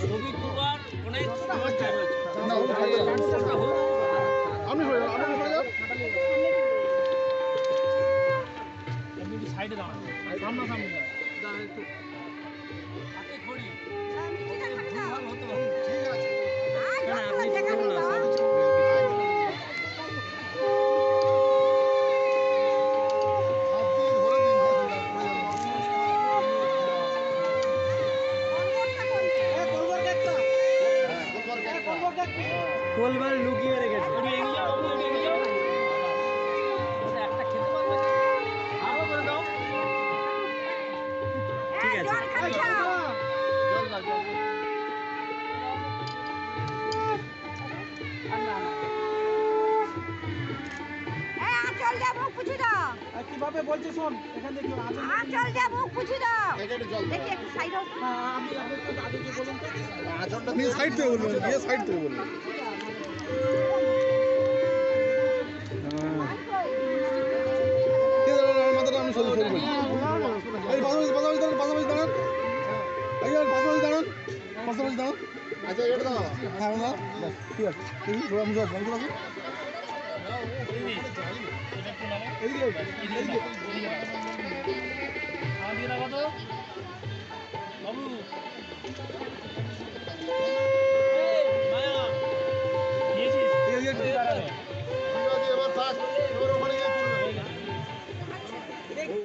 ছবি তোলার অনেক সময় টাইম আছে। আমি সাইডে দাঁড়ান, সামনাসামনি দাঁড়ান একটু হাতে খড়ি হতো। ঠিক আছে আপনি কোলবার লুকিয়ে রেখেছে। একটা খেতে পারবে আরো করে দাও। ঠিক আছে জল দাও জল। কিভাবে বলছে শোন এখান থেকে আঁচল দিয়ে মুখ পুছি দাও। দেখি একটু সাইড হও। আপনি একটু দাদিকে বলুন তো আঁচলটা নিয়ে সাইড থেকে বলবেন, গিয়ে সাইড থেকে বলবেন। মাথাটা আমি সরি সরি বলছি। এই পাশাপাশি দাঁড়ান, পাশাপাশি দাঁড়ান, এই পাশাপাশি দাঁড়ান, পাশাপাশি দাঁড়ান। আচ্ছা এটা দাঁড়ান। হ্যাঁ না ঠিক আছে, ঠিক আছে আমি যাচ্ছি, আমি চলে আসি। এদিকে এদিকে বাবু